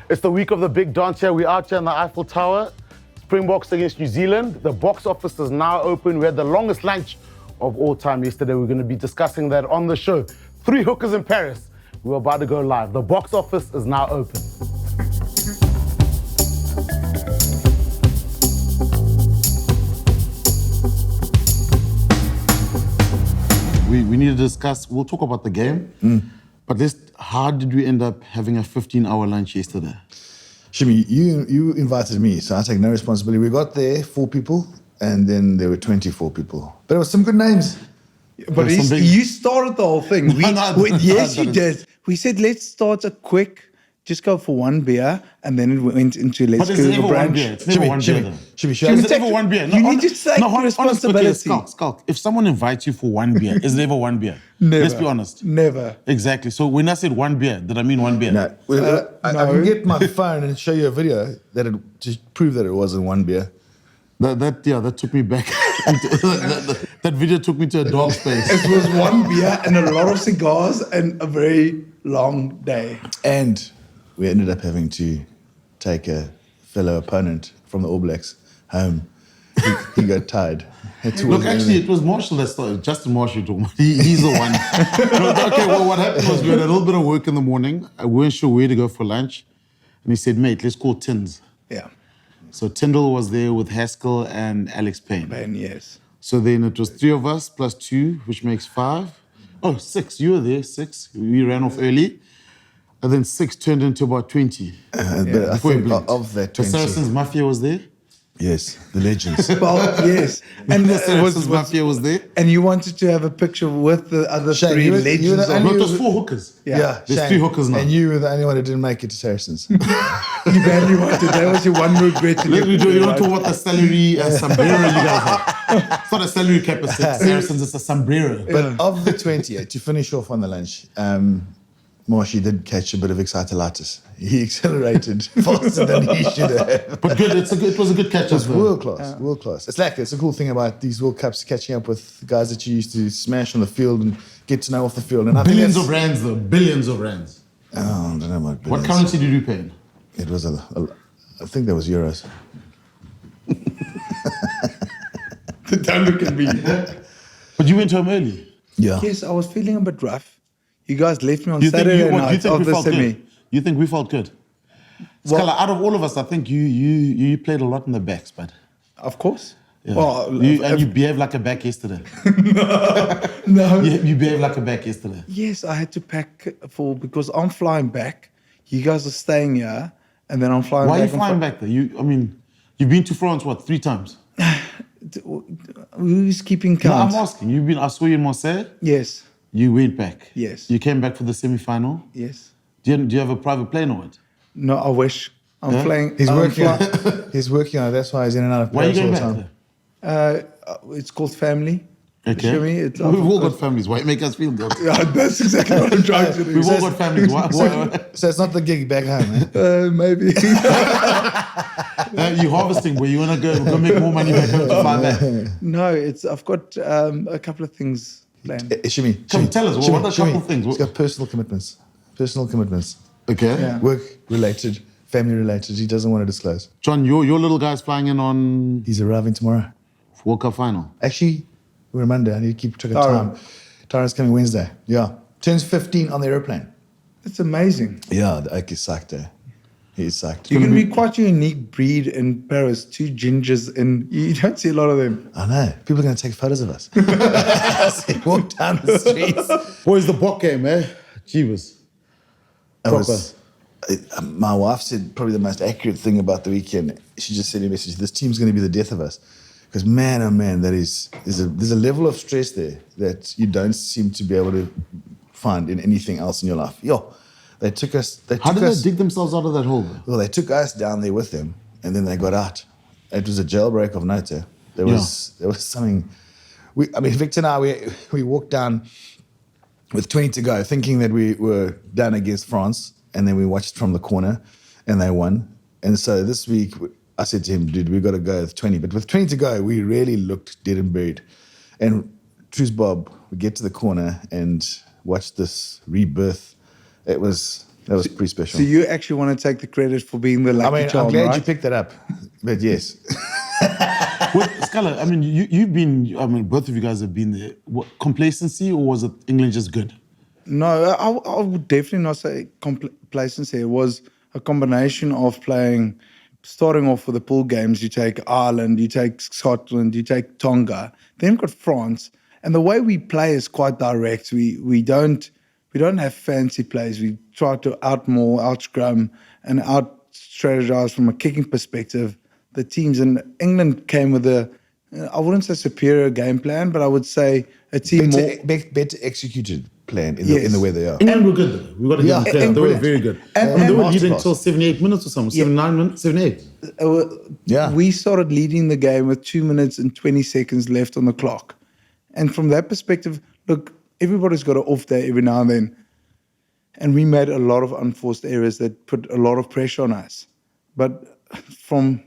It's the week of the big dance here. We're out here in the Eiffel Tower. Springboks against New Zealand. The Boks Office is now open. We had the longest lunch of all time yesterday. We're going to be discussing that on the show. 3 hookers in Paris. We're about to go live. The Boks Office is now open. We need to discuss, we'll talk about the game, but how did we end up having a 15-hour lunch yesterday? Shimi, you invited me, so I take no responsibility. We got there, 4 people, and then there were 24 people. But it was some good names. But you started the whole thing. Yes, you did. We said, let's start a quick, just go for 1 beer, and then it went into let's go for brunch. It's never one beer. Shimi, It's never one beer. You need to take responsibility. Schalk. If someone invites you for 1 beer, it's never 1 beer. Never. Let's be honest. Never. Exactly. So when I said 1 beer, did I mean 1 beer? No. I can get my phone and show you a video to prove that it wasn't 1 beer. That took me back. that video took me to a dark space. It was 1 beer and a lot of cigars and a very long day. And we ended up having to take fellow opponent from the All Blacks home. He got tired. Look, actually, it was Marshall that started. Justin Marshall, you're talking about. He's the one. Okay, well, what happened was we had a little bit of work in the morning. We weren't sure where to go for lunch. And he said, mate, let's call Tins. Yeah. So Tyndall was there with Haskell and Alex Payne. Yes. So then it was 3 of us plus 2, which makes 5. Oh, 6. You were there, 6. We ran off early. And then 6 turned into about 20. But I think of that 20... The Saracens Mafia was there? Yes, the legends. Well, yes. And the Saracens Mafia was there? And you wanted to have a picture with the other Shane, 3 legends. No, it was 4 hookers. Yeah. There's Shane, 3 hookers now. And you were the only one who didn't make it to Saracens. You badly wanted. That was your one regret. You don't talk about the salary sombrero you guys have. It's not a salary cap, it's Saracens, it's a sombrero. But of the 20, to finish off on the lunch, Marshy did catch a bit of excitolitis. He accelerated faster than he should have. But good, it was a good catch. It was world class. It's a cool thing about these World Cups, catching up with guys that you used to smash on the field and get to know off the field. And billions of rands, though. Billions of rands. Oh, I don't know about billions. What currency did you pay in? It was I think that was euros. Don't look at me. But you went home early. Yeah. Yes, I was feeling a bit rough. You guys left me on Saturday night of the semi. You think we felt good? Scala, out of all of us, I think you played a lot in the backs, but... Of course. Yeah. Well, you behaved like a back yesterday. No. You behaved like a back yesterday. Yes, I had to pack because I'm flying back. You guys are staying here, and then I'm flying back. Why are you flying back there? You've been to France, 3 times? Who's keeping count? No, I'm asking. I saw you in Marseille. Yes. You went back. Yes. You came back for the semi-final. Yes. Do you have a private plane or what? No, I wish. I'm flying. He's working on it. He's working on it. That's why he's in and out of Paris all the time. Why are you going back? It's called family. Okay. We've all got families. Why make us feel good? Yeah, that's exactly what I'm trying to do. We've all got families. Why? So it's not the gig back home, eh? Maybe. You're harvesting, boy. You want to go make more money back home to fly back? No, I've got a couple of things planned. Shimi, tell us, what are a couple of things? He's got personal commitments. Okay. Yeah. Work-related, family-related. He doesn't want to disclose. John, your little guy's flying in on... He's arriving tomorrow. World Cup final. Actually, we're Monday. I need to keep track of time. Tara's coming Wednesday. Yeah. Turns 15 on the airplane. It's amazing. Yeah, the Oak is psyched there. He's psyched. You're going to be quite a unique breed in Paris. 2 gingers, and you don't see a lot of them. I know. People are going to take photos of us. As they walk down the streets. Boys, the Bok game, eh? Jeebus. My wife said probably the most accurate thing about the weekend. She just sent me a message. This team's going to be the death of us. Because man, oh man, there's a level of stress there that you don't seem to be able to find in anything else in your life. They took us. How did they dig themselves out of that hole? Well, they took us down there with them, and then they got out. It was a jailbreak of note. There was something. Victor and I, we walked down with 20 to go, thinking that we were done against France, and then we watched from the corner, and they won. And so this week, I said to him, dude, we got to go with 20. But with 20 to go, we really looked dead and buried. And truth Bob, we get to the corner and watch this rebirth. It was That was pretty special. So you actually want to take the credit for being the lucky charm, I'm glad right? you picked that up. But yes. Well, Scala, I mean, you've been, I mean, both of you guys have been there. What, complacency, or was it England just good? No, I would definitely not say complacency. It was a combination of starting off with the pool games. You take Ireland, you take Scotland, you take Tonga. Then you've got France. And the way we play is quite direct. We don't have fancy plays. We try to outmaul, outscrum, and out-strategize from a kicking perspective. The teams in England came with I wouldn't say superior game plan, but I would say a team better executed plan in the way they are. England were good though. We've got to give them credit. They were very good. And they were leading until 78 minutes or something, 79 minutes, 78. We started leading the game with 2 minutes and 20 seconds left on the clock. And from that perspective, look, everybody's got an off day every now and then. And we made a lot of unforced errors that put a lot of pressure on us. But from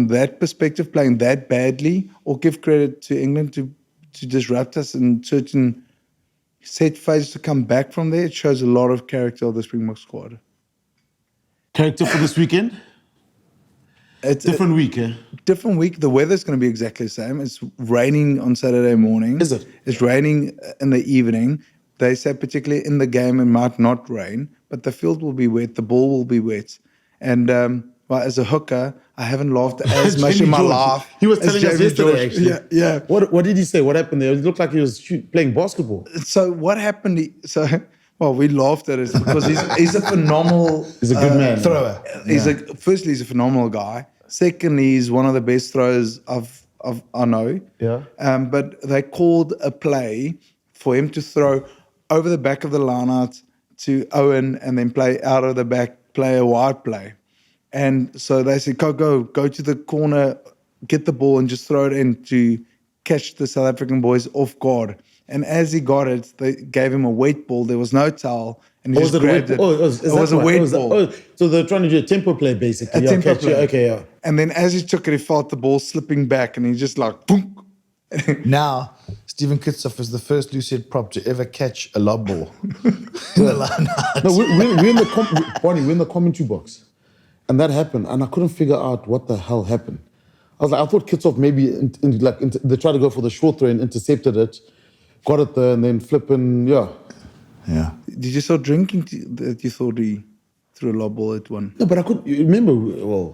that perspective, playing that badly, or give credit to England to disrupt us in certain set phases to come back from there, it shows a lot of character of the Springbok squad. Character for this weekend? It's different week, eh? Different week. The weather's going to be exactly the same. It's raining on Saturday morning. Is it? It's raining in the evening. They say particularly in the game it might not rain, but the field will be wet, the ball will be wet. And as a hooker, I haven't laughed as much in my life. He was telling us yesterday, actually. Yeah. What did he say? What happened there? It looked like he was playing basketball. So what happened? We laughed at it because he's a phenomenal... He's a good man. Thrower. Firstly, he's a phenomenal guy. Secondly, he's one of the best throwers I know. Yeah. But they called a play for him to throw over the back of the lineout to Owen and then play out of the back, play a wide play. And so they said, go to the corner, get the ball and just throw it in to catch the South African boys off guard. And as he got it, they gave him a wet ball. There was no towel. And he just grabbed it. It was a wet ball. So they're trying to do a tempo play, basically. A tempo play. Okay, yeah. And then as he took it, he felt the ball slipping back and he just like, boom. Now, Stephen Kitsoff is the first loose-head prop to ever catch a lob ball in the line-out. No, we're in the commentary box. And that happened. And I couldn't figure out what the hell happened. I thought Kitsoff maybe they tried to go for the short throw and intercepted it, got it there, and then flipping, yeah. Did you start drinking that you thought he threw a lob ball at one? No, but I could remember,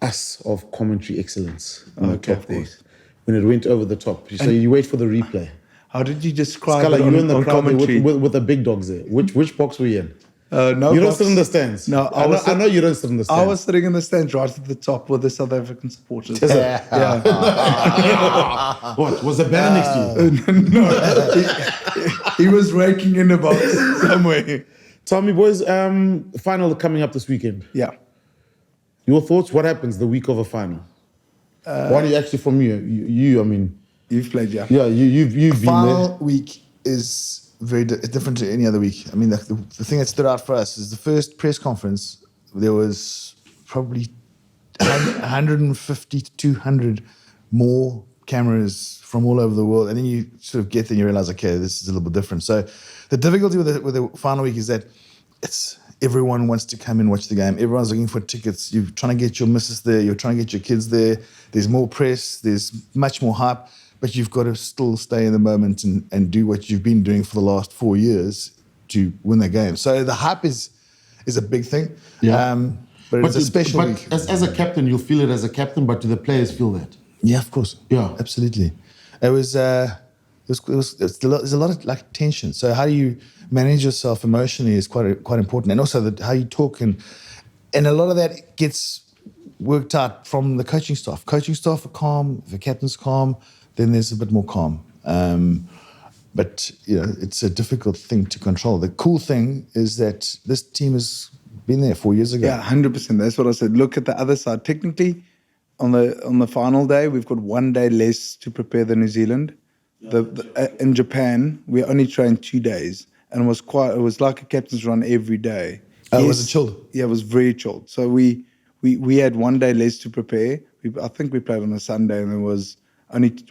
us of commentary excellence. Okay, of course. When it went over the top. So you wait for the replay. How did you describe Scala, it you were in the on crowd commentary? with the big dogs there. Which box were you in? No, you don't box. sit in the stands. No, I know you don't sit in the stands. I was sitting in the stands right at the top with the South African supporters. Yeah. What? Was the banner next to you? No, he was raking in the box somewhere. Tell me, boys, final coming up this weekend. Yeah. Your thoughts? What happens the week of a final? Why do you actually from you? I mean, you've played, yeah. Yeah, you've been there. Final week is very different to any other week. I mean, the thing that stood out for us is the first press conference. There was probably 150 to 200 more cameras from all over the world, and then you sort of get there and you realize, okay, this is a little bit different. So the difficulty with the final week is that everyone wants to come and watch the game. Everyone's looking for tickets. You're trying to get your missus there. You're trying to get your kids there. There's more press. There's much more hype. But you've got to still stay in the moment and do what you've been doing for the last 4 years to win the game. So the hype is a big thing. Yeah. But it's a special week. As a captain, you'll feel it as a captain, but do the players feel that? Yeah, of course. Yeah. Absolutely. There's a lot of tension. So how do you manage yourself emotionally is quite important. And also how you talk and a lot of that gets worked out from the coaching staff. Coaching staff are calm, the captain's calm, then there's a bit more calm. But it's a difficult thing to control. The cool thing is that this team has been there 4 years ago. Yeah, 100%. That's what I said. Look at the other side. Technically, on the final day, we've got 1 day less to prepare than New Zealand. In Japan, we only trained 2 days, and it was like a captain's run every day. Was it chilled? Yeah, it was very chilled. So we had 1 day less to prepare. I think we played on a Sunday, and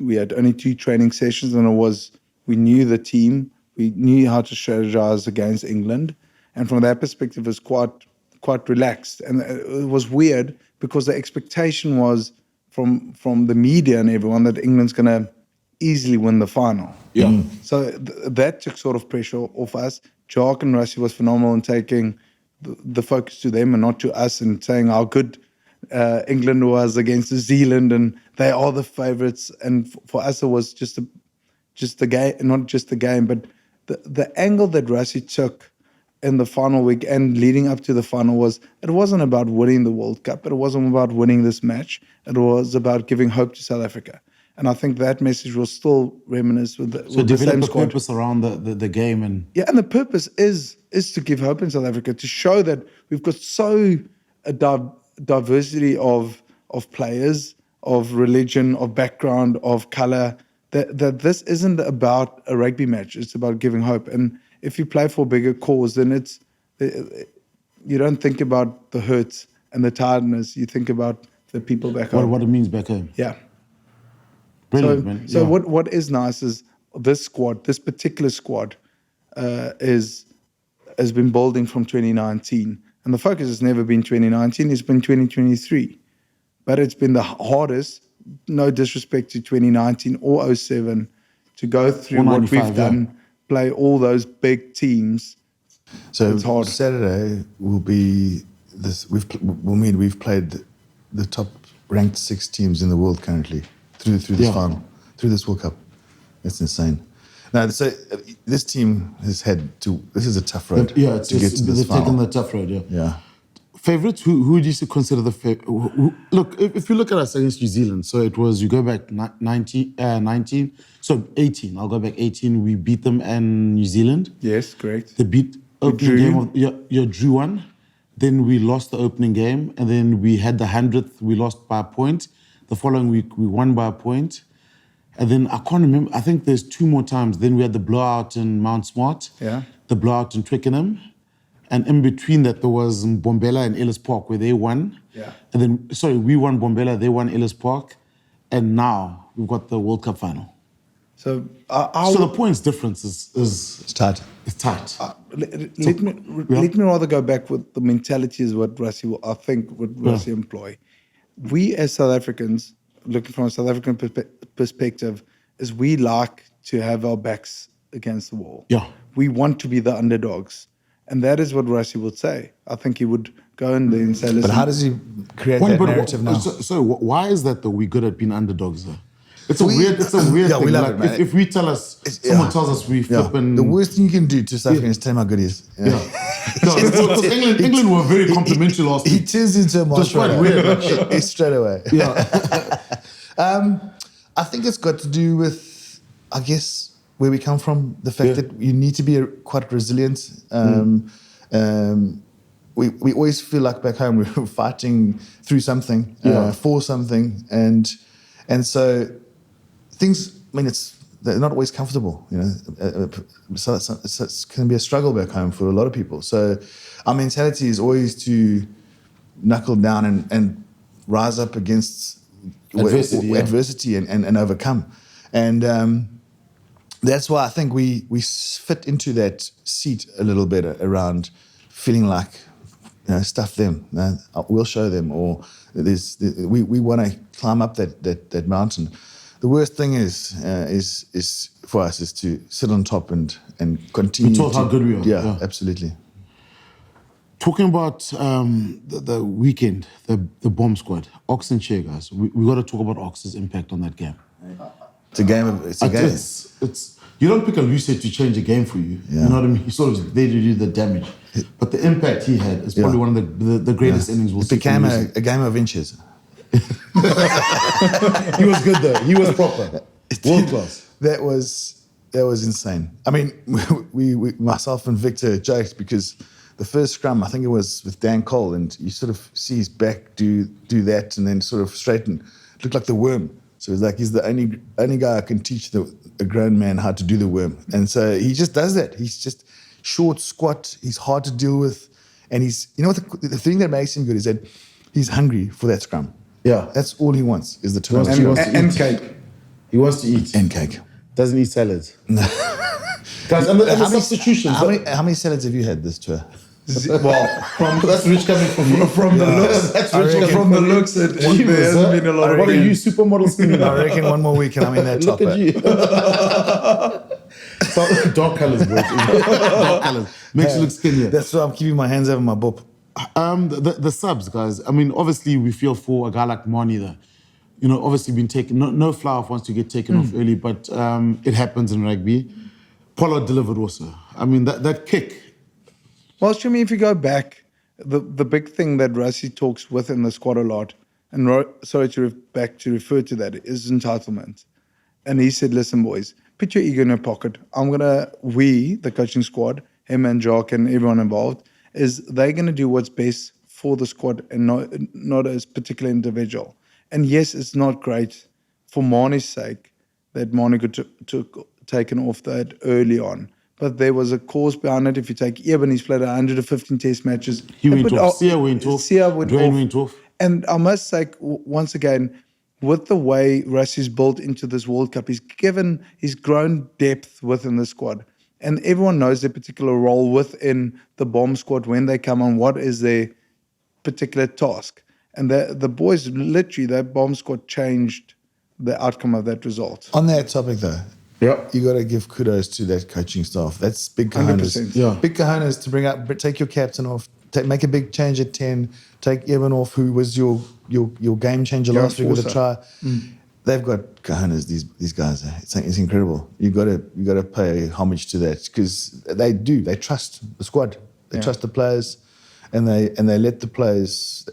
we had only 2 training sessions, and we knew the team, we knew how to strategize against England, and from that perspective, it was quite relaxed. And it was weird because the expectation was from the media and everyone that England's going to easily win the final. Yeah. So that took sort of pressure off us. Jock and Rassie was phenomenal in taking the focus to them and not to us, and saying how good England was against New Zealand and they are the favourites. And for us, it was just the game, not just the game, but the angle that Rassie took in the final week and leading up to the final was, it wasn't about winning the World Cup. It wasn't about winning this match. It was about giving hope to South Africa. And I think that message will still reminisce with the same develop the squad. purpose around the game and Yeah, and the purpose is to give hope in South Africa, to show that we've got so a diversity of players, of religion, of background, of colour, that this isn't about a rugby match. It's about giving hope. And if you play for a bigger cause, then you don't think about the hurt and the tiredness. You think about the people back home. what it means back home. Yeah. Brilliant, man. So Yeah. what is nice is this squad, this particular squad, has been building from 2019, and the focus has never been 2019. It's been 2023, but it's been the hardest. No disrespect to 2019 or 07, to go through what 195, we've done, play all those big teams. So It's hard. Saturday will be this. We've played the top ranked 6 teams in the world currently through this Yeah. final, through this World Cup. That's insane. Now, so this team has had to. This is a tough road. Yeah, it's to get to this they've taken final. the tough road. Yeah. Yeah. Favorites? Who do you consider the favorite? Look, if you look at us against New Zealand, so it was, you go back 19, so 18. I'll go back 18. We beat them in New Zealand. Yes, correct. They beat opening drew. game of drew one. Then we lost the opening game, and then we had the 100th. We lost by a point. The following week we won by a point, and then I can't remember. I think there's 2 more times. Then we had the blowout in Mount Smart. Yeah. The blowout in Twickenham. And in between that, there was Bombela and Ellis Park, where they won. Yeah. And then, we won Bombela, they won Ellis Park. And now we've got the World Cup final. So So the points difference is It's tight. it's tight. let me rather go back with the mentality is what Rassie will, I think, would Rassie employ. We as South Africans, looking from a South African perspective, is we like to have our backs against the wall. Yeah. We want to be the underdogs. And that is what Rassie would say. I think he would go in there and say, listen. But how does he create Why- that but narrative now? So why is that though we're good at being underdogs though? It's a weird Yeah, thing. we love Like, it, man. if we tell us, someone tells us we flipping... The worst thing you can do to South Africans is tell him how good he is. Yeah. No, because England were very complimentary last He week. turns into a martial quite artist. weird, It's straight away. Yeah. I think it's got to do with, I guess, where we come from. The fact that you need to be quite resilient. We always feel like back home we're fighting through something, for something, and so things. I mean, they're not always comfortable. You know, so it can be a struggle back home for a lot of people. So our mentality is always to knuckle down and rise up against adversity and overcome. And that's why I think we fit into that seat a little better around feeling like, you know, stuff them. We'll show them, or we want to climb up that mountain. The worst thing is for us is to sit on top and continue. We told how good we are. Yeah, absolutely. Talking about the weekend, the bomb squad, Ox and Chair, guys. We got to talk about Ox's impact on that game. It's a game. It's a game. It's you don't pick a loose head to change a game for you. Yeah. You know what I mean? He's sort of there to do the damage. But the impact he had is probably one of the greatest innings we'll It see. became a game of inches. He was good though. He was proper. World class. That was insane. I mean, we myself and Victor joked because the first scrum, I think it was with Dan Cole, and you sort of see his back do that and then sort of straighten. It looked like the worm. So it's like he's the only guy I can teach a grown man how to do the worm. And so he just does that. He's just short, squat. He's hard to deal with. And he's, you know what, the thing that makes him good is that he's hungry for that scrum. Yeah. That's all he wants is the turn. And cake. He wants to eat. And cake. Doesn't eat salads. Guys, and the substitutions. How many salads have you had this tour? Well, That's rich coming from you. from the looks, That's I rich reckon- coming from the from you. looks, there Jeebus, hasn't been a lot of What are gains. you, supermodel skinny now? I reckon one more week and I'm in that Look topper. at you. So, dark colors, bro. Dark colors. Makes you look skinnier. That's why I'm keeping my hands over my bop. The subs, guys. I mean, obviously, we feel for a guy like Mani there. You know, obviously been taken, no fly off once you get taken off early, but it happens in rugby. Pollard delivered also. I mean, that kick. Well, Shimmy, if you go back, the big thing that Rassie talks within the squad a lot, and sorry to refer to that, is entitlement. And he said, listen, boys, put your ego in your pocket. We, the coaching squad, him and Jock and everyone involved, they're going to do what's best for the squad and not as particular individual. And yes, it's not great for Mani's sake that Mani got taken off that early on. But there was a cause behind it. If you take Eben, he's played 115 test matches. He went off. Sia went off. Dwayne went off. And I must say, once again, with the way Rassie's built into this World Cup, he's grown depth within the squad. And everyone knows their particular role within the bomb squad when they come on, what is their particular task. And the boys, literally, that bomb squad changed the outcome of that result. On that topic, though, Yeah. you got to give kudos to that coaching staff. That's big cojones. 100%. Yeah. Big cojones to take your captain off, make a big change at 10, take Evan off, who was your game changer last week with a try. They've got cojones, these guys. It's incredible. You got to pay homage to that because they do. They trust the squad. They trust the players, and they let the players.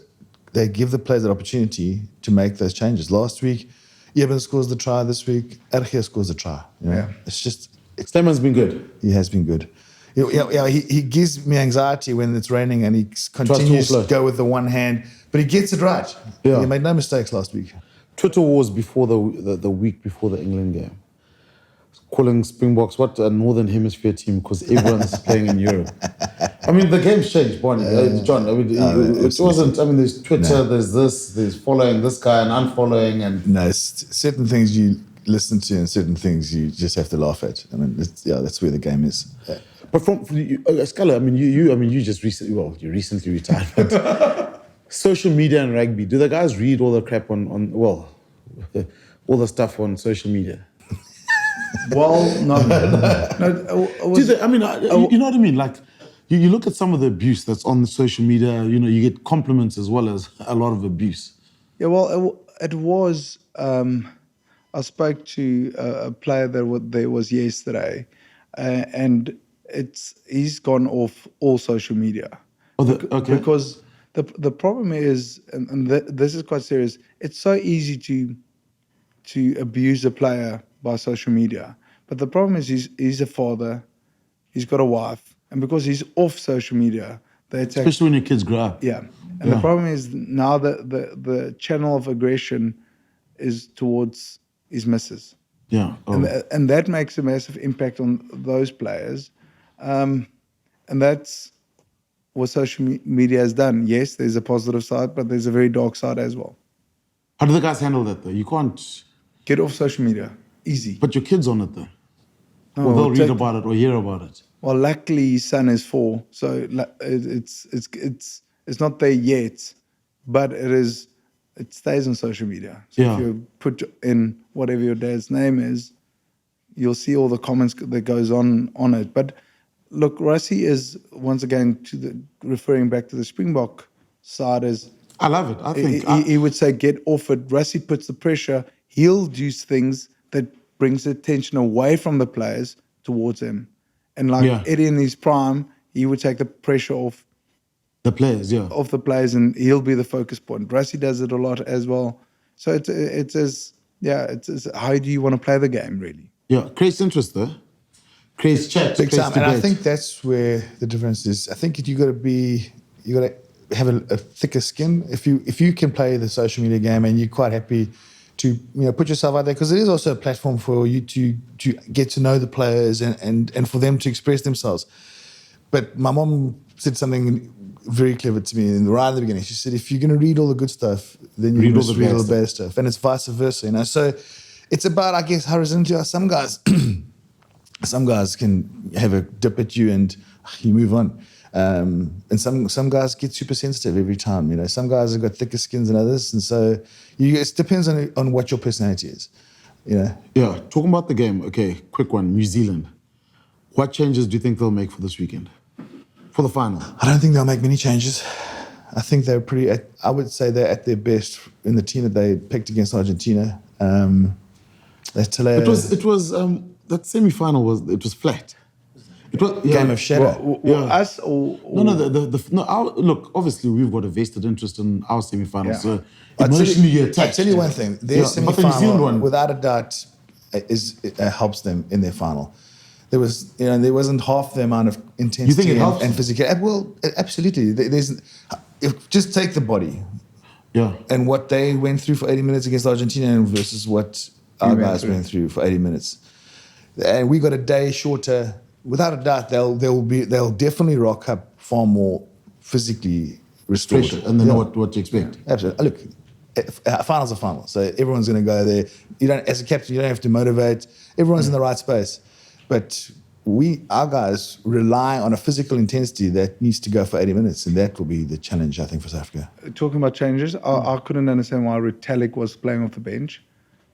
They give the players that opportunity to make those changes. Last week, Evan scores the try. This week, Ergia scores the try. You know? It's just. Stemman's been good. He has been good. He gives me anxiety when it's raining and he continues to go with the one hand, but he gets it right. Yeah. He made no mistakes last week. Twitter wars before the week before the England game. Calling Springboks what a Northern Hemisphere team because everyone's playing in Europe. I mean, the game's changed, Bonnie. John, I mean, it wasn't, I mean, there's Twitter, there's this, there's following this guy and unfollowing and... No, certain things you listen to and certain things you just have to laugh at. I mean, that's where the game is. Yeah. But from Scala, I mean, you just recently, well, you recently retired, but social media and rugby, do the guys read all the crap on all the stuff on social media? Well, no. Do they, I mean, you know what I mean? Like, you look at some of the abuse that's on the social media, you know, you get compliments as well as a lot of abuse. Yeah, well, it was. I spoke to a player that there was yesterday, and he's gone off all social media. Okay. Because the problem is, and this is quite serious. It's so easy to abuse a player by social media, but the problem is he's a father, he's got a wife, and because he's off social media, they attack. Especially when your kids grow up. Yeah, and the problem is now that the channel of aggression is towards his missus. Yeah. Oh. And that makes a massive impact on those players. And that's what social media has done. Yes, there's a positive side, but there's a very dark side as well. How do the guys handle that though? You can't get off social media. Easy. Put your kids on it though. No, or they'll read about it or hear about it. Well, luckily his son is 4, so it's not there yet, but it stays on social media. So if you put in whatever your dad's name is, you'll see all the comments that goes on it. But look, Rassie is once again referring back to the Springbok side as I love it. I think he would say get off it. Rassie puts the pressure. He'll do things that brings the attention away from the players towards him. And like Eddie in his prime, he would take the pressure off the players, off the players, and he'll be the focus point. Rassie does it a lot as well. So it's how do you want to play the game, really? Yeah, creates interest though. Creates chat, big time. Debate. And I think that's where the difference is. I think you got to have a thicker skin if you can play the social media game and you're quite happy to put yourself out there, because it is also a platform for you to get to know the players and for them to express themselves. But my mom said something very clever to me right at the beginning. She said, if you're going to read all the good stuff, then you must read all the bad stuff. And it's vice versa, So it's about, I guess, how resilient you are. Some guys can have a dip at you and you move on. And some guys get super sensitive every time. You know, some guys have got thicker skins than others, and so it depends on what your personality is. You know. Yeah, talking about the game, okay, quick one, New Zealand. What changes do you think they'll make for this weekend? For the final? I don't think they'll make many changes. I think they're I would say they're at their best in the team that they picked against Argentina. It was that semi-final was flat. It was game of shadow. Us or look, obviously we've got a vested interest in our semi-final, Yeah. so emotionally you're attached. I'll tell you one thing, their but the New Zealand semi-final, one, without a doubt, helps them in their final. There wasn't half the amount of intensity You think it helps? and physicality. Well, absolutely. Just take the body and what they went through for 80 minutes against Argentina versus what our guys went through for 80 minutes. And we got a day shorter. Without a doubt, they'll definitely rock up far more physically restored. pressure, and they know what to expect. Absolutely. Look, a final's a final, so everyone's going to go there. You don't, as a captain, you don't have to motivate. Everyone's in the right space, but our guys rely on a physical intensity that needs to go for 80 minutes, and that will be the challenge, I think, for South Africa. talking about changes, I couldn't understand why Retallick was playing off the bench,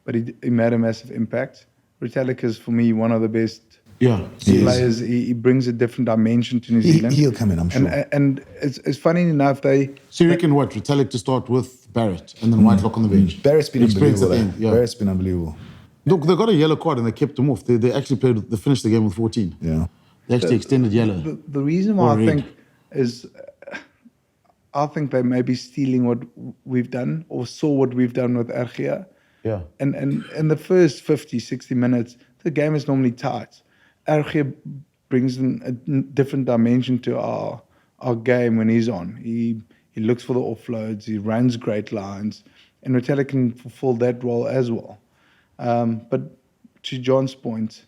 but he made a massive impact. Retallick is, for me, one of the best players. He brings a different dimension to New Zealand. He'll come in, I'm sure. And it's funny enough, So you reckon what, Retallick to start with Barrett and then Whitelock on the bench? Barrett's been Experience unbelievable. at the end, Barrett's been unbelievable. Look, they got a yellow card and they kept him off. They actually they finished the game with 14. Yeah. They actually extended yellow. The reason why Or I red. think is, I think they may be stealing what we've done or saw what we've done with Ergia. Yeah. And in the first 50, 60 minutes, the game is normally tight. Ergia brings in a different dimension to our game when he's on. He looks for the offloads, he runs great lines, and Retallick can fulfill that role as well. But to John's point,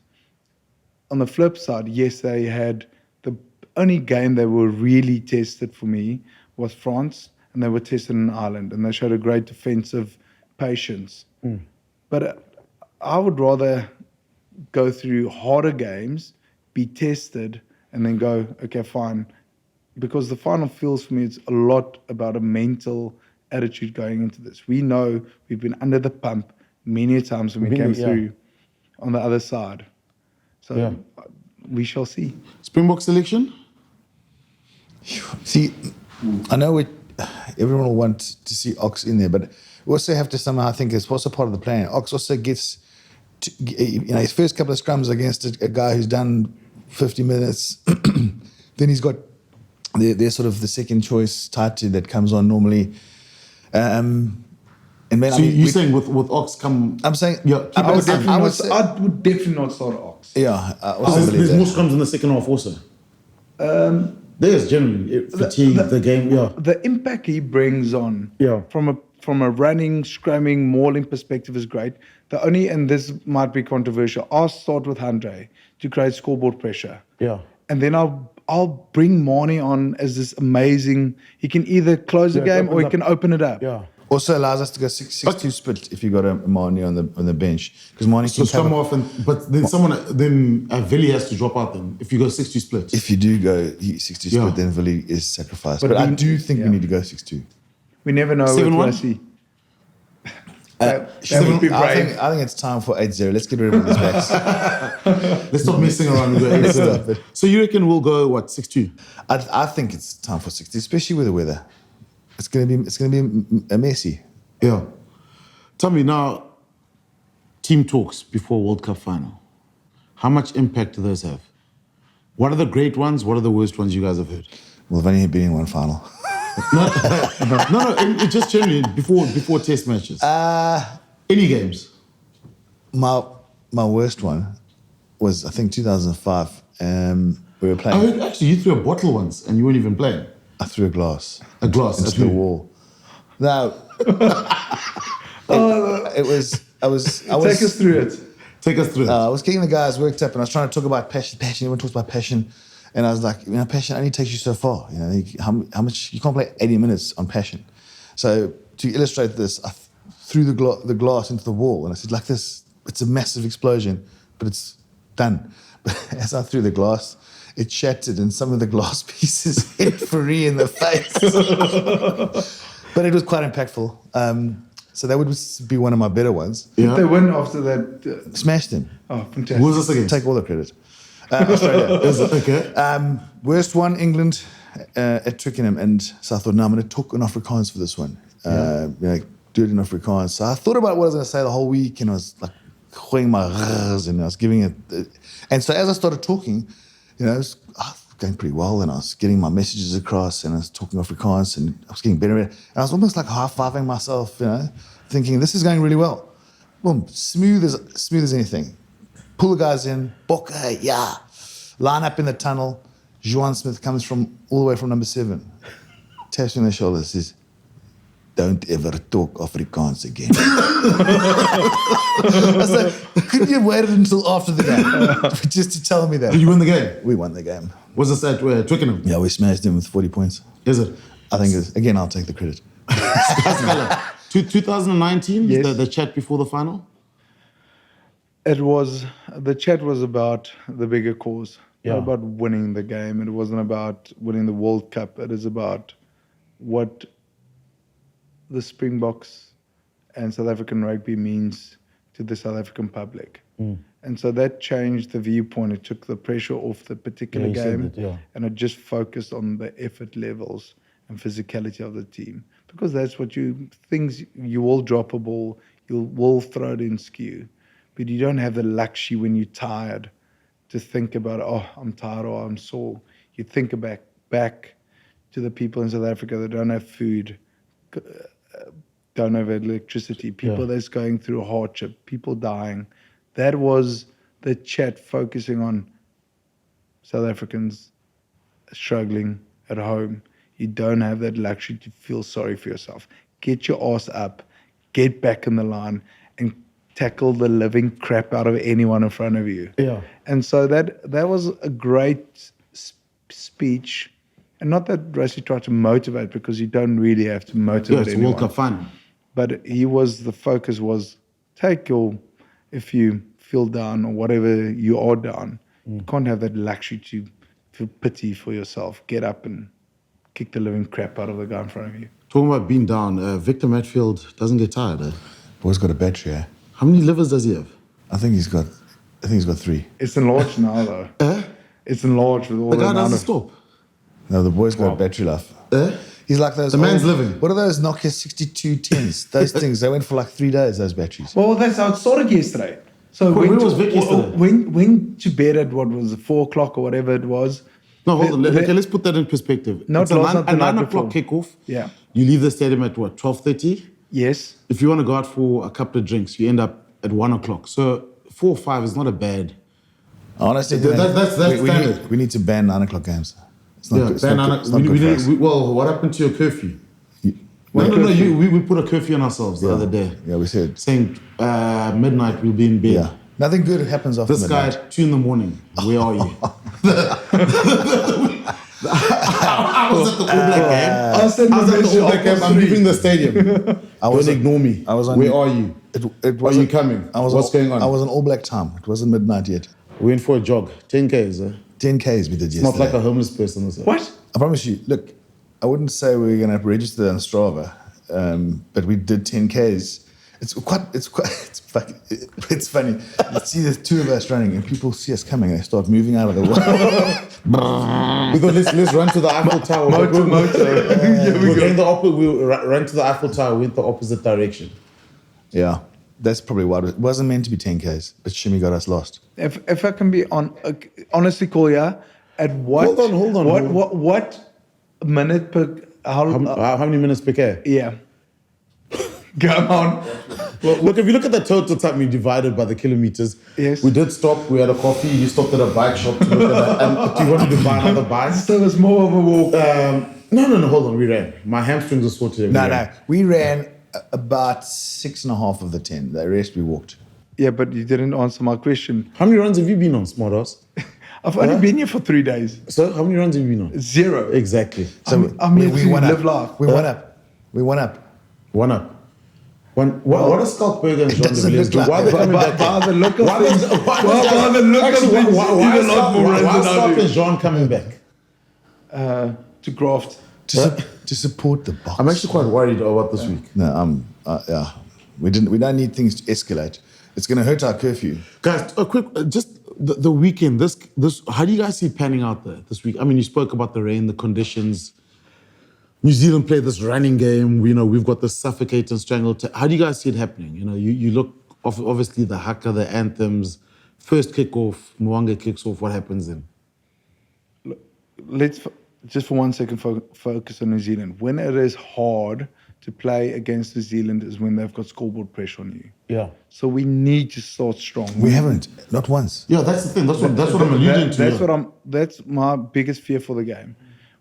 on the flip side, yes, they had the only game they were really tested for me was France, and they were tested in Ireland, and they showed a great defensive patience. But I would rather go through harder games, be tested, and then go, okay, fine. Because the final feels for me, it's a lot about a mental attitude going into this. We know we've been under the pump many times when we came through on the other side. So we shall see. Springbok selection? See, I know everyone will want to see Ox in there, but we also have to somehow, I think it's also part of the plan. Ox also gets, his first couple of scrums against a guy who's done 50 minutes. Then he's got their sort of the second choice Tati that comes on normally. And man, So you're saying with Ox come... I'm saying, I would definitely not start Ox. yeah, I also believe There's that. more scrums in the second half also. There's generally fatigue, the game, The impact he brings on from a running, scrumming, mauling perspective is great. The only, and this might be controversial, I'll start with Andre to create scoreboard pressure. Yeah. And then I'll bring Mani on as this amazing, he can either close the game or he can open it up. Yeah. Also allows us to go 6-2 split if you got a Mani on the bench, because Mani So can scrum cover. off, but then Vili has to drop out then, if you go 6-2 split. If you do go 6-2 split, then Vili is sacrificed. But I do think we need to go 6-2. We never know with 7-1? Rassie. That would be brave. I think it's time for 8-0. Let's get rid of all these backs. Let's stop messing around with Let's it. stop it. So you reckon we'll go, 6-2? I think it's time for 6-2, especially with the weather. It's gonna be a messy. Yeah. Tell me now, team talks before World Cup final. How much impact do those have? What are the great ones? What are the worst ones you guys have heard? Well, I've only been in one final. No, it just generally before test matches. Any games? My worst one was, I think, 2005. We were I playing. heard actually you threw a bottle once and you weren't even playing. I threw a glass. A glass into at the who? wall. No. It was. I was. Take us through it. Take us through it. I was getting the guys worked up, and I was trying to talk about passion. Everyone talks about passion, and I was like, passion only takes you so far. How much you can't play 80 minutes on passion. So to illustrate this, I threw the glass into the wall, and I said, like this, it's a massive explosion, but it's done. But as I threw the glass, it shattered and some of the glass pieces hit Free in the face. But it was quite impactful. So that would be one of my better ones. Did they win after that? Smashed him. Oh, fantastic. Who was this against? Take all the credit. Australia. Is it? Okay. Worst one, England at Twickenham. And so I thought, no, I'm going to talk in Afrikaans for this one. Do it in Afrikaans. So I thought about what I was going to say the whole week, and I was like, gooing my r's, and I was giving it. And so as I started talking, it was going pretty well, and I was getting my messages across, and I was talking Afrikaans, and I was getting better at it. And I was almost like high-fiving myself, thinking, this is going really well. Boom, smooth as anything. Pull the guys in, Bokke, yeah. Line up in the tunnel. Juan Smith comes from all the way from number 7. Taps me on the shoulder, says, don't ever talk Afrikaans again. I said, couldn't you have waited until after the game just to tell me that? Did you win the game? We won the game. Was this at Twickenham? Yeah, we smashed them with 40 points. Is it? I think it's, again, I'll take the credit. 2019, Yes. the chat before the final? The chat was about the bigger cause, Yeah. not about winning the game. It wasn't about winning the World Cup. It is about what the Springboks and South African rugby means to the South African public. And so that changed the viewpoint. It took the pressure off the particular Yeah, you said game, that, yeah. and it just focused on the effort levels and physicality of the team. Because that's what you will drop a ball, you will throw it in skew, but you don't have the luxury when you're tired to think about, oh, I'm tired or I'm sore. You think back to the people in South Africa that don't have food, don't have electricity, people that's going through hardship, people dying. That was the chat focusing on South Africans struggling at home. You don't have that luxury to feel sorry for yourself. Get your ass up, get back in the line, and tackle the living crap out of anyone in front of you. Yeah. And so that was a great speech. And not that Rassie tried to motivate, because you don't really have to motivate Yes, anyone. World Cup final. But the focus was, if you feel down or whatever you are down, you can't have that luxury to feel pity for yourself. Get up and kick the living crap out of the guy in front of you. Talking about being down, Victor Matfield doesn't get tired, eh? Boy's got a battery, eh? How many livers does he have? I think he's got 3. It's enlarged now, though. It's enlarged with all The the guy amount doesn't of... stop. No, the boy's got a battery life. He's like those. The man's living. What are those Nokia 6210s? Those things, they went for like 3 days, those batteries. Well, that's how it started yesterday. So Where was Vic yesterday? Went to bed at, what was it, 4 o'clock or whatever it was. No, hold on. Okay, let's put that in perspective. No, It's it was not the a night 9 o'clock before. kickoff. Yeah. You leave the stadium at what, 12:30? Yes. If you want to go out for a couple of drinks, you end up at 1 o'clock. So 4 or 5 is not a bad. Honestly, That's standard. we need to ban 9 o'clock games. It's not good. It's not good, it's not good for us. Well, what happened to your curfew? No, we put a curfew on ourselves the other day. Yeah, we said. Saying midnight we'll be in bed. Yeah. Nothing good happens after This guy midnight. at 2 a.m, where are you? I was at the All Black game. I was at the All Black game. I'm leaving the stadium. Don't ignore me. I was on- Where are you? It Are you wasn't- coming? I was What's going on? I was on All Black time. It wasn't midnight yet. We went for a jog. 10Ks. 10Ks we did It's yesterday. not like a homeless person. Is it? What? I promise you, look, I wouldn't say we were going to register on Strava, but we did 10Ks. It's funny. You see the 2 of us running and people see us coming and they start moving out of the way. We thought let's run to the Eiffel Tower. We ran to the Eiffel Tower, went the opposite direction. Yeah, that's probably why it wasn't meant to be 10Ks, but Shimmy got us lost. If I can be honestly, Kolja, at what? Hold on. What minute per? How many minutes per K? Yeah. Come on. Well, look, if you look at the total time we divided by the kilometers, Yes. we did stop. We had a coffee. You stopped at a bike shop to look at that. And you wanted to buy another bike. So it's more of a walk. No. Hold on. We ran. My hamstrings were sore today. No. We ran about 6.5 of the 10. The rest we walked. Yeah, but you didn't answer my question. How many runs have you been on, smartass? I've only been here for 3 days. So how many runs have you been on? 0. Exactly. I'm here to won live up. life. We won up. We won up. 1 up. What does Skalkberg and Jean de doesn't Villiers look do? like- Why are they coming back? By the look of Why things, does- by the look of actually, things, why he's a lot more runs why than I Skalk do. and Jean coming back? To graft. to support the box. I'm actually quite worried about this week. No, yeah. We don't need things to escalate. It's going to hurt our curfew. Guys, a quick, just the weekend. This. How do you guys see it panning out there this week? I mean, you spoke about the rain, the conditions. New Zealand played this running game. You know, we've got the suffocate and strangle. How do you guys see it happening? You know, you look obviously the haka, the anthems, first kickoff, Mwanga kicks off. What happens then? Let's just for 1 second focus on New Zealand. When it is hard to play against New Zealand is when they've got scoreboard pressure on you. Yeah. So we need to start strong. We haven't, not once. Yeah, that's the thing. That's what I'm alluding to. That's yeah. That's my biggest fear for the game.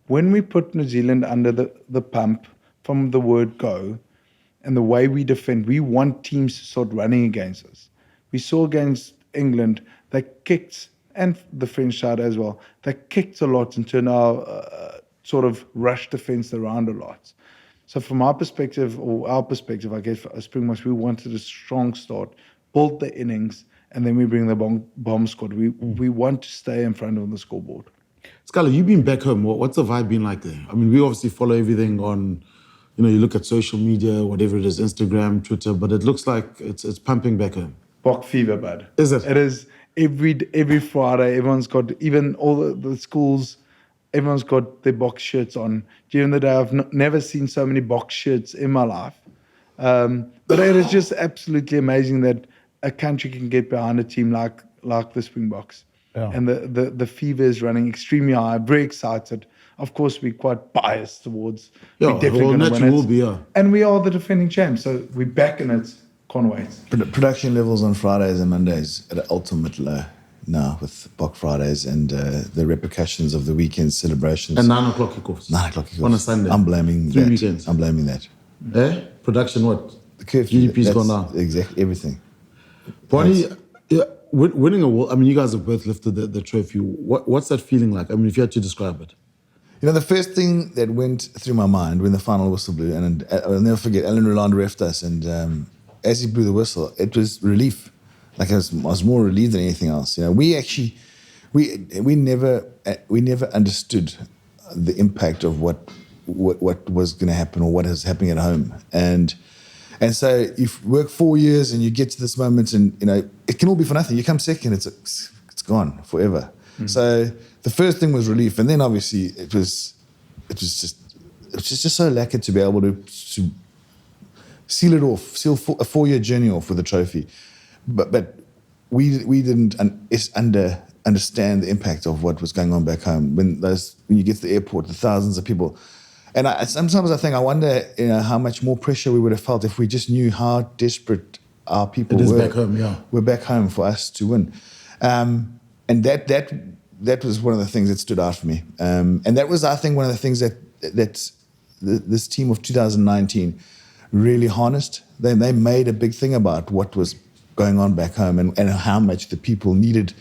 When we put New Zealand under the pump from the word go, and the way we defend, we want teams to start running against us. We saw against England, they kicked, and the French side as well, they kicked a lot and turned our sort of rush defense around a lot. So from our perspective, I guess for Springboks, we wanted a strong start, build the innings, and then we bring the bomb squad. We want to stay in front of the scoreboard. Scala, you've been back home. What's the vibe been like there? I mean, we obviously follow everything on, you know, you look at social media, whatever it is, Instagram, Twitter, but it looks like it's pumping back home. Bok fever, bud. Is it? It is every Friday. Everyone's got, even all the schools, everyone's got their box shirts on. During the day, I've never seen so many box shirts in my life. But it is just absolutely amazing that a country can get behind a team like the Springboks. Yeah. And the fever is running extremely high. Very excited. Of course, we're quite biased towards. Yeah, we're definitely well, going to naturally win will it. be, yeah. And we are the defending champs, so we're back in it. Can't wait. Production levels on Fridays and Mondays at an ultimate low now with Bok Fridays and the repercussions of the weekend celebrations. And 9 o'clock kickoffs. 9 o'clock kickoffs. On a Sunday. I'm blaming 3 that. weekends. I'm blaming that. Eh? Production what? The curfew. GDP's that's gone down. Exactly, everything. Bonnie, yeah, winning a world, I mean, you guys have both lifted the trophy. What's that feeling like? I mean, if you had to describe it. You know, the first thing that went through my mind when the final whistle blew, and I'll never forget, Alan Roland refed us, and as he blew the whistle, it was relief. Like I was more relieved than anything else. You know, we never understood the impact of what was going to happen or what is happening at home, and so you work 4 years and you get to this moment, and you know it can all be for nothing. You come second, it's gone forever. So the first thing was relief, and then obviously it was just so lacquered to be able to seal it off, seal a 4-year journey off with a trophy. But we didn't understand the impact of what was going on back home when you get to the airport, the thousands of people. And sometimes I wonder, you know, how much more pressure we would have felt if we just knew how desperate our people It is were. back home, yeah. We're back home for us to win. And that was one of the things that stood out for me. And that was, I think, one of the things that this team of 2019 really harnessed. They made a big thing about what was going on back home and how much the people needed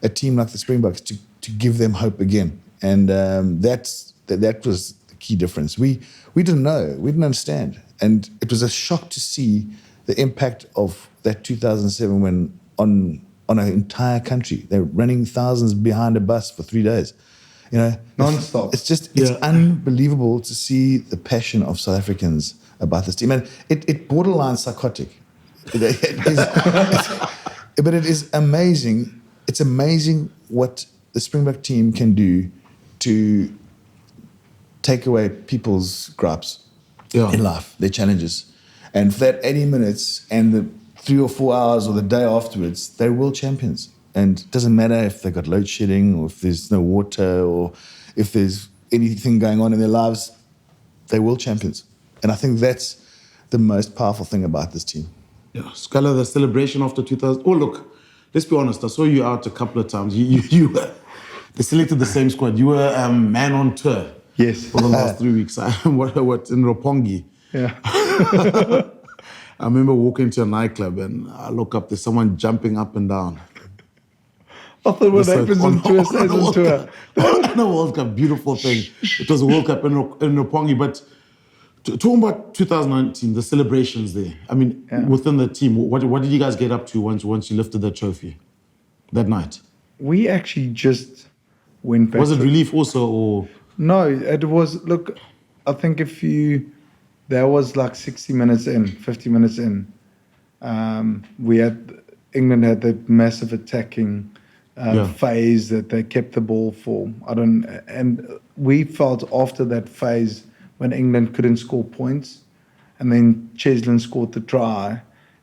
a team like the Springboks to give them hope again. And that was the key difference. We didn't know, we didn't understand. And it was a shock to see the impact of that 2007 win on an entire country. They're running thousands behind a bus for 3 days. You know, Non-stop. It's unbelievable to see the passion of South Africans about this team. And it borderline psychotic. But it is amazing. It's amazing what the Springbok team can do to take away people's gripes in life, their challenges. And for that 80 minutes and the 3 or 4 hours or the day afterwards, they're world champions. And it doesn't matter if they've got load shedding or if there's no water or if there's anything going on in their lives, they're world champions. And I think that's the most powerful thing about this team. Yeah, Scala, the celebration after 2000. Oh, look, let's be honest. I saw you out a couple of times. You they selected the same squad. You were man on tour. Yes. For the last 3 weeks. What in Roppongi? Yeah. I remember walking to a nightclub and I look up, there's someone jumping up and down. I thought what happens on tour stays on tour. On a World Cup, beautiful thing. It was a World Cup in Roppongi, but Talking about 2019, the celebrations there. I mean, within the team, what did you guys get up to once you lifted that trophy that night? We actually just went back. Was it relief also, or No, it was. Look, I think that was like 60 minutes in, 50 minutes in. England had that massive attacking phase that they kept the ball for. And we felt after that phase when England couldn't score points, and then Cheslin scored the try,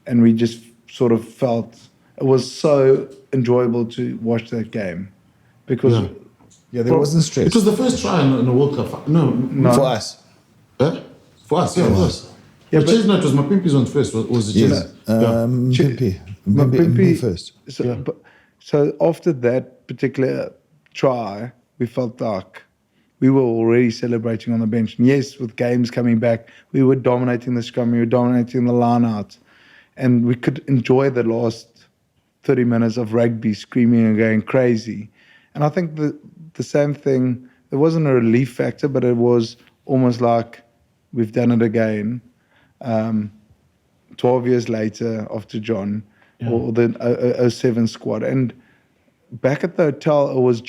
and we just sort of felt it was so enjoyable to watch that game because there wasn't stress. It was the first try in a World Cup. No. For us. Huh? For us, it was. Yeah, but Chesnut was Mapimpi's on first. Was it Mapimpi. Mapimpi first. So after that particular try, we felt like we were already celebrating on the bench. And yes, with games coming back, we were dominating the scrum, we were dominating the line-out. And we could enjoy the last 30 minutes of rugby, screaming and going crazy. And I think the same thing, it wasn't a relief factor, but it was almost like we've done it again. 12 years later after John, or the 07 squad. And back at the hotel, it was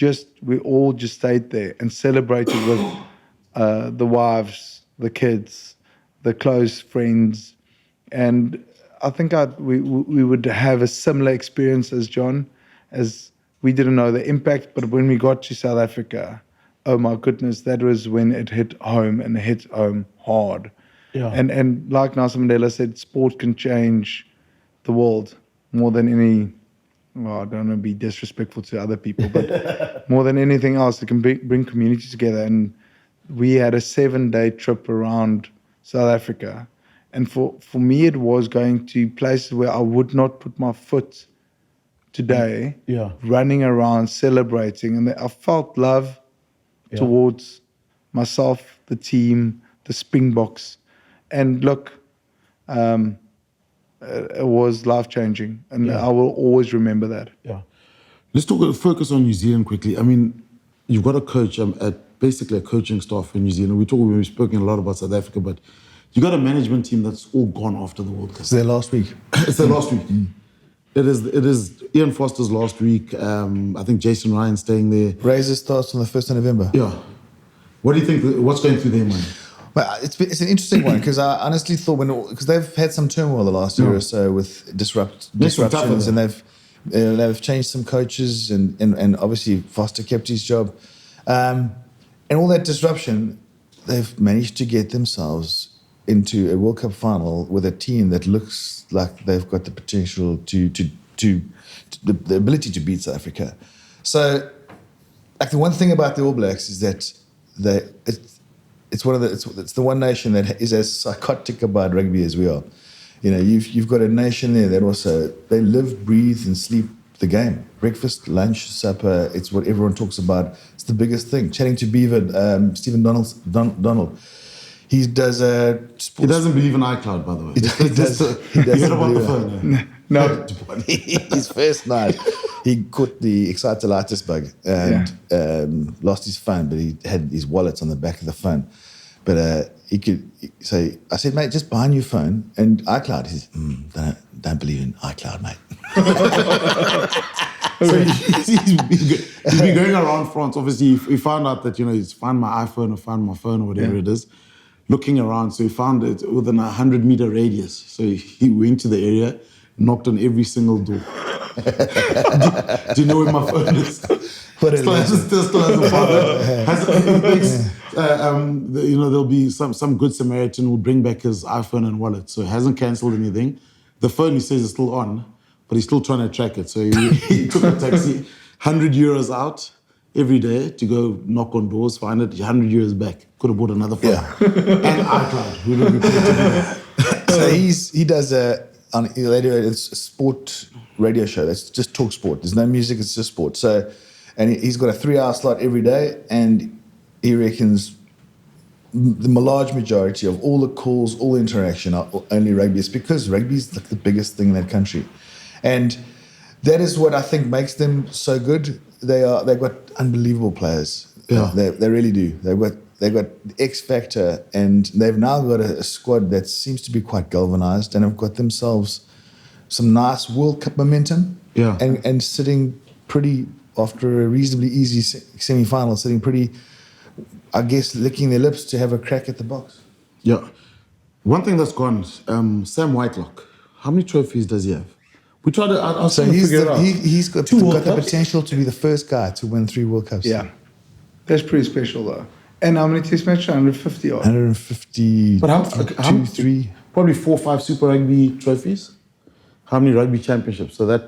we all just stayed there and celebrated with the wives, the kids, the close friends. And I think we would have a similar experience as John, as we didn't know the impact, but when we got to South Africa, oh my goodness, that was when it hit home, and it hit home hard. Yeah. And like Nelson Mandela said, sport can change the world more than any, well, I don't want to be disrespectful to other people, but more than anything else, it can bring communities together. And we had a 7-day trip around South Africa. And for me, it was going to places where I would not put my foot today, running around, celebrating. And I felt love towards myself, the team, the Springboks. And look, it was life-changing. And I will always remember that. Yeah. Let's focus on New Zealand quickly. I mean, you've got a coach, basically a coaching staff in New Zealand. We've spoken a lot about South Africa, but you got a management team that's all gone after the World Cup. It's their last week. It's their last week. It is Ian Foster's last week. I think Jason Ryan staying there. Razor starts on the 1st of November. Yeah. What do you think? What's going through their mind? Well, it's an interesting one because I honestly thought because they've had some turmoil the last year or so with disruptions, and they've changed some coaches, and obviously Foster kept his job, and all that disruption, they've managed to get themselves into a World Cup final with a team that looks like they've got the potential to the ability to beat South Africa. So, like the one thing about the All Blacks is that it's the one nation that is as psychotic about rugby as we are. You know, you've got a nation there that also they live, breathe, and sleep the game. Breakfast, lunch, supper. It's what everyone talks about. It's the biggest thing. Chatting to Beaver, Stephen Donald. He does He doesn't believe in iCloud, by the way. He doesn't. You heard about the phone? No. His first night, he caught the excitolitis bug and lost his phone, but he had his wallets on the back of the phone. But he could say, I said, mate, just buy a new phone and iCloud. He said, don't believe in iCloud, mate. So he's been going around France. Obviously, he found out that, he's found my iPhone or found my phone or whatever it is, looking around. So he found it within a 100-meter radius. So he went to the area, knocked on every single door. Do you know where my phone is? Still hasn't found it. There'll be some good Samaritan will bring back his iPhone and wallet. So he hasn't cancelled anything. The phone, he says, is still on, but he's still trying to track it. So he took a taxi, 100 euros out every day to go knock on doors, find it, 100 euros back. Could have bought another phone. And iCloud. We would be put together. So he does it's a sport radio show. That's just talk sport. There's no music, it's just sport. So, and he's got a 3-hour slot every day, and he reckons the large majority of all the calls, all the interaction are only rugby. It's because rugby is like the biggest thing in that country. And that is what I think makes them so good. They've got unbelievable players. Yeah. They really do. They've got they've got the X factor, and they've now got a squad that seems to be quite galvanized, and have got themselves some nice World Cup momentum. Yeah. And sitting pretty, after a reasonably easy semi-final, sitting pretty, I guess, licking their lips to have a crack at the box. Yeah. One thing that's gone, Sam Whitelock. How many trophies does he have? We tried to. I was So trying to he's figure it out. he's got, Two World got the Cups? potential to be the first guy to win 3 World Cups. Yeah. That's pretty special, though. And how many test matches? 150 odd. 150. But how, two, three. Probably 4 or 5 Super Rugby trophies. How many rugby championships? So that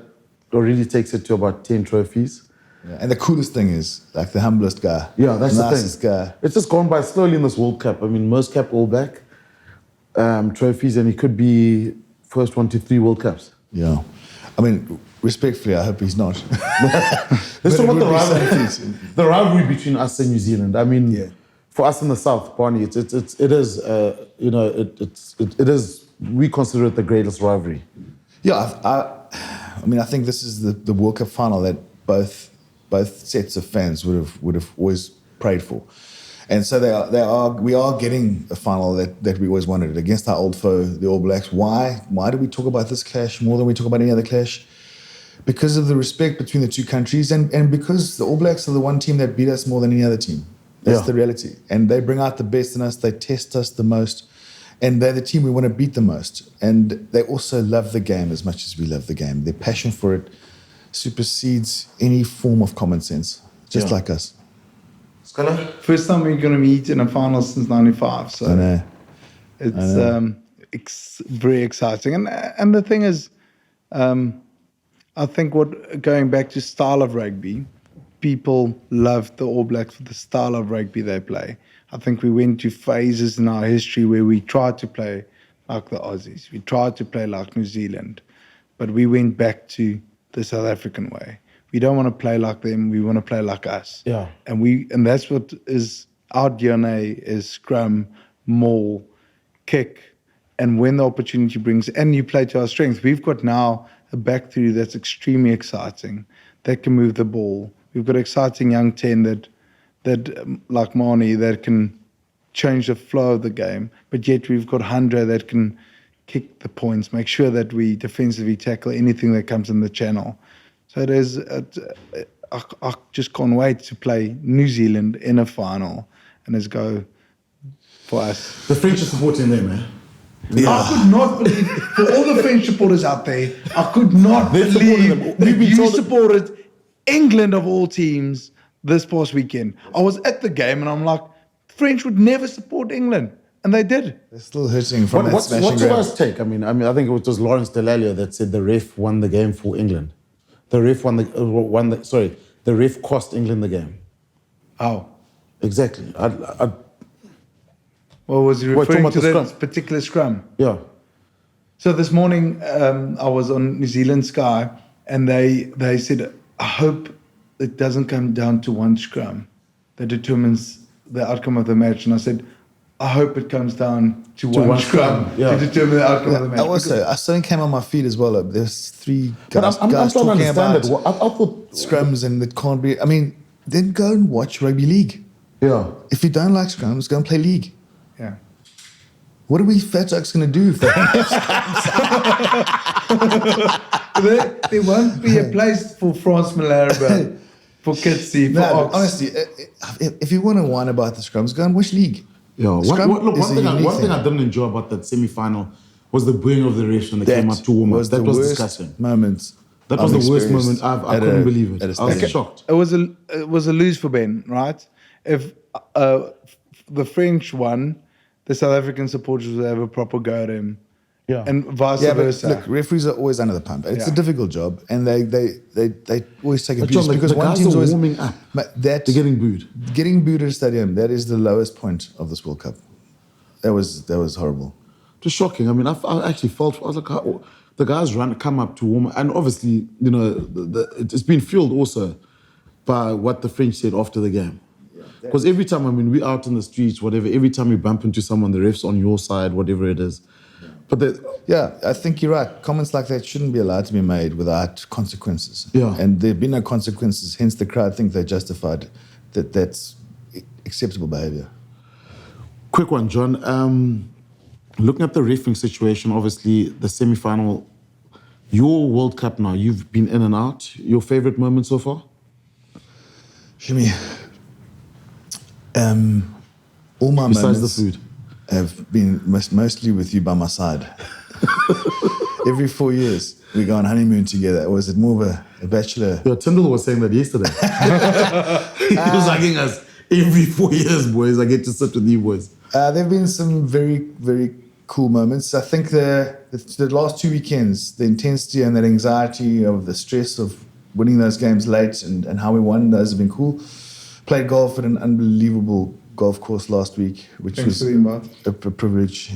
already takes it to about 10 trophies. Yeah. And the coolest thing is, like, the humblest guy. Yeah, that's the nicest thing. guy. It's just gone by slowly in this World Cup. I mean, most cap all back trophies, and he could be first 1 to 3 World Cups. Yeah. I mean, respectfully, I hope he's not. Let's talk it about the would be rivalry. something. The rivalry between us and New Zealand. I mean, Yeah. for us in the South, Barney, it is, you know, it is. We consider it the greatest rivalry. Yeah, I mean, I think this is the World Cup final that both sets of fans would have always prayed for, and so we are getting a final that we always wanted against our old foe, the All Blacks. Why do we talk about this clash more than we talk about any other clash? Because of the respect between the two countries, and because the All Blacks are the one team that beat us more than any other team. That's the reality, and they bring out the best in us. They test us the most. And they're the team we want to beat the most. And they also love the game as much as we love the game. Their passion for it supersedes any form of common sense, just like us. Scholar? First time we're going to meet in a final since 95. So I know. it's very exciting. And the thing is, I think going back to style of rugby, people love the All Blacks for the style of rugby they play. I think we went to phases in our history where we tried to play like the Aussies. We tried to play like New Zealand. But we went back to the South African way. We don't want to play like them. We want to play like us. Yeah. And that's what is our DNA is scrum, maul, kick. And when the opportunity brings, and you play to our strength, we've got now a back three that's extremely exciting, that can move the ball. We've got exciting young 10 that like Marnie, that can change the flow of the game. But yet we've got Handra that can kick the points, make sure that we defensively tackle anything that comes in the channel. So I just can't wait to play New Zealand in a final and let's go for us. The French are supporting them, man. I could not believe, for all the French supporters out there, I could not They're supporting them. believe We've that been you told that- supported England of all teams this past weekend. I was at the game and I'm like, French would never support England. And they did. They're still hurting from that What's smashing your grab. guys' take? I mean, I think it was just Lawrence Delalio that said the ref won the game for England. The ref the ref cost England the game. Oh. Exactly. Well, was he What, talking referring about to the that scrum? particular scrum? Yeah. So this morning, I was on New Zealand Sky, and they said, I hope it doesn't come down to one scrum that determines the outcome of the match. And I said, I hope it comes down to one scrum yeah. to determine the outcome of the match. Something came on my feed as well. There's 3 But guys, I'm guys trying to talking understand about it. I thought, scrums, and it can't be. I mean, then go and watch rugby league. yeah. If you don't like scrums, go and play league. Yeah. What are we fat jokes going to do? There won't be a place for France Malherbe, for Kitsy, for No, Ox. honestly, if you want to whine about the scrums, go and watch league. Yeah. Scrum Look, is a unique one thing thing. I didn't enjoy about that semi-final was the booing of the refs when they came up to warm up. That the was worst disgusting. moment. That was I've the worst experienced moment. I at couldn't a- believe it. at a I was stadium. shocked. It was a lose for Ben, right? If the French won, the South African supporters would have a proper go at him. Yeah. And vice Yeah, but versa. look, referees are always under the pump. It's a Yeah. difficult job, and they always take But abuse John, because the one guys team's are always warming up. But that They're getting booed. Getting booed at a stadium, that is the lowest point of this World Cup. That was horrible. Just shocking. I mean, I actually felt, I was like, the guys come up to warm up. And obviously, you know, it's been fueled also by what the French said after the game. Because every time, I mean, we're out in the streets, whatever, every time we bump into someone, the ref's on your side, whatever it is. But Yeah, I think you're right. Comments like that shouldn't be allowed to be made without consequences. Yeah. And there have been no consequences, hence the crowd think they're justified. That's acceptable behaviour. Quick one, John. Looking at the reffing situation, obviously the semi-final, your World Cup now, you've been in and out. Your favorite moment so far? Shimmy, all my Besides moments the food. have been mostly with you by my side. Every 4 years, we go on honeymoon together. Or was it more of a bachelor? Yeah, Tyndall was saying that yesterday. He was hugging us every 4 years, boys. I get to sit with you boys. There have been some very, very cool moments. I think the last 2 weekends, the intensity and that anxiety of the stress of winning those games late and how we won, those have been cool. Played golf at an unbelievable golf course last week, which was a privilege.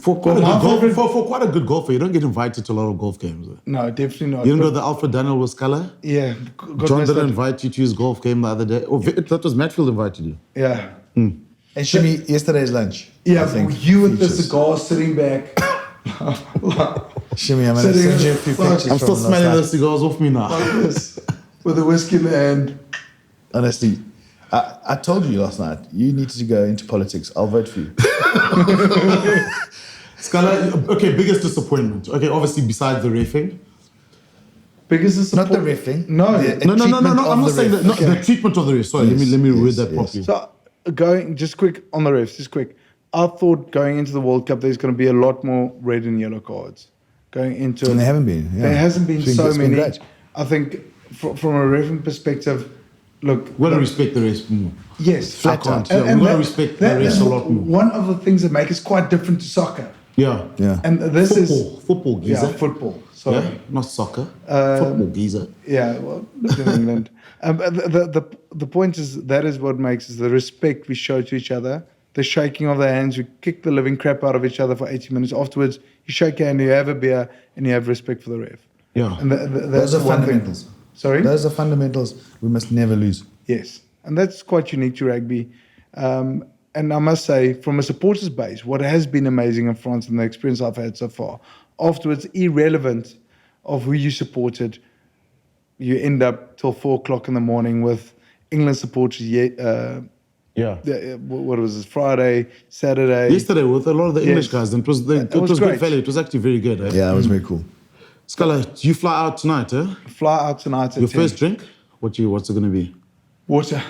For quite a good golfer, you don't get invited to a lot of golf games. No, definitely not. You didn't go to the Alfred Daniel with Scala? Yeah. John didn't invite you to his golf game the other day. That was Matfield invited you. Yeah. And Shimmy, yesterday's lunch. Yeah, I think, you with the features. cigar sitting back. Shimmy, I'm going to send you a few pictures. I'm still from last smelling night. the cigars off me now. Like this, with a whiskey in the hand. Honestly, I told you last night, you need to go into politics. I'll vote for you. Scala, okay, biggest disappointment. Okay, obviously besides the reffing. Biggest Not disappointment. the riffing. No. No. I'm not saying that. No, the treatment of the ref. Sorry, let me word that properly. So going just quick on the refs, just quick. I thought going into the World Cup there's going to be a lot more red and yellow cards. Going into And there haven't been. Yeah. There hasn't been It's so it's been many. great. I think from a referee perspective, look. We've got to respect the ref more. Yes, Flat out. Yeah, we've got to respect the refs a lot more. One of the things that make us quite different to soccer, Yeah. Yeah. and this Football, is geezer. football. Sorry. Yeah, not soccer. Football, geezer. Yeah, well, lived in England. The point is that is what makes us the respect we show to each other, the shaking of the hands. We kick the living crap out of each other for 80 minutes. Afterwards, you shake hand, you have a beer, and you have respect for the ref. Yeah. And that's Those are the one thing. fundamentals. Sorry? Those are fundamentals. We must never lose. Yes, and that's quite unique to rugby. And I must say, from a supporters base, what has been amazing in France and the experience I've had so far, afterwards, irrelevant of who you supported, you end up till 4 o'clock in the morning with England supporters. Yeah. What was it? Friday, Saturday. Yesterday with a lot of the English Yes. guys, and it was was good great. value. It was actually very good. Eh? Yeah, that was very cool. Scala, you fly out tonight, eh? Fly out tonight at Your 10. first drink? What's it going to be? Water.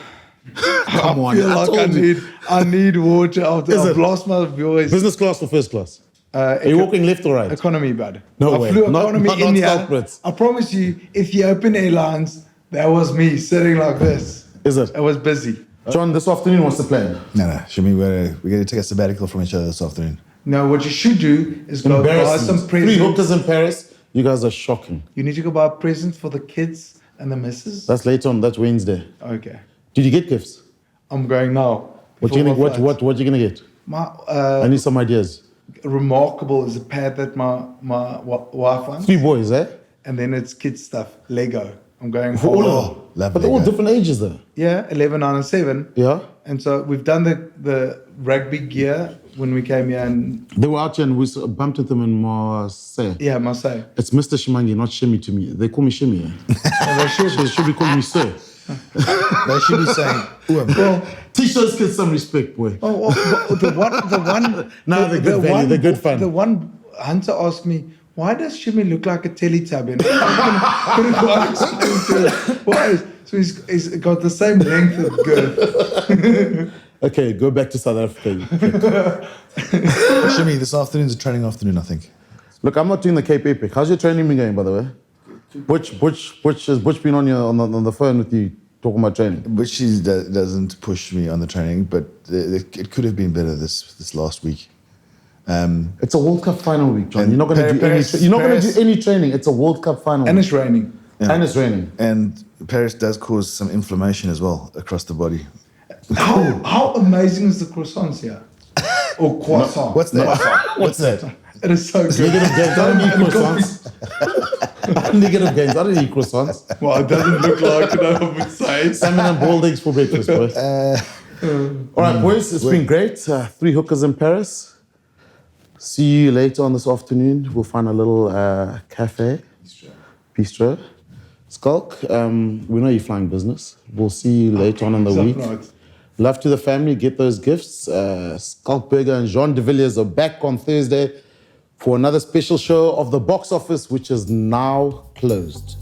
Come on, I feel like told you. I need water after Is I've it? lost my voice. Business class or first class? Are you walking left or right? Economy, bud. No I way. flew Not- economy not in here. Schalk Brits. I promise you, Ethiopian Airlines, that was me sitting like this. Is it? I was busy. John, this afternoon, what's the plan? No. Shimmy, we're going to take a sabbatical from each other this afternoon. No, what you should do is go buy Embarrassment. some 3 presents. hookers in Paris. You guys are shocking. You need to go buy presents for the kids and the missus. That's later on. That's Wednesday. Okay. Did you get gifts? I'm going now. What you before gonna my flight. what you gonna get? My I need some ideas. remarkable is a pad that my wife wants. 3 boys, eh? And then it's kids stuff. Lego. I'm going For all for of them. love But they're all Lego. different ages, though. Yeah, 11, 9, and 7. Yeah. And so we've done the rugby gear when we came here, and They were out here and we bumped into them in Marseille. yeah, Marseille. It's Mr. Shimange, not Shimmy to me. They call me Shimmy. Eh? And They should be calling me Sir. They should be saying, well, Teach those kids some respect, boy. the one. No, they're good value, they're good fun. The one Hunter asked me, why does Shimmy look like a Teletubby? And I couldn't quite explain to him why. So he's got the same length of girth. Okay, go back to South Africa. Shimmy, this afternoon's a training afternoon, I think. Look, I'm not doing the Cape Epic. How's your training been going, by the way? Has Butch been on the phone with you talking about training? But she doesn't push me on the training, but it could have been better this last week. It's a World Cup final week, John. And You're not going to do Paris- any. You're not going to Paris- do any training. It's a World Cup final. And week. it's raining. And it's raining. And Paris does cause some inflammation as well across the body. How amazing is the croissants here? Or croissant. What's that? What's that? It is so good. Negative gains. I don't eat croissants. Negative gains. I don't eat croissants. Well, it doesn't look like it, I would say. Salmon and boiled eggs for breakfast, boys. All right, boys. It's been great. 3 hookers in Paris. See you later on this afternoon. We'll find a little cafe. Bistro. Schalk, we know you're flying business. We'll see you later on in the So week. not. Love to the family, get those gifts. Skalkberger and Jean de Villiers are back on Thursday for another special show of the Boks Office, which is now closed.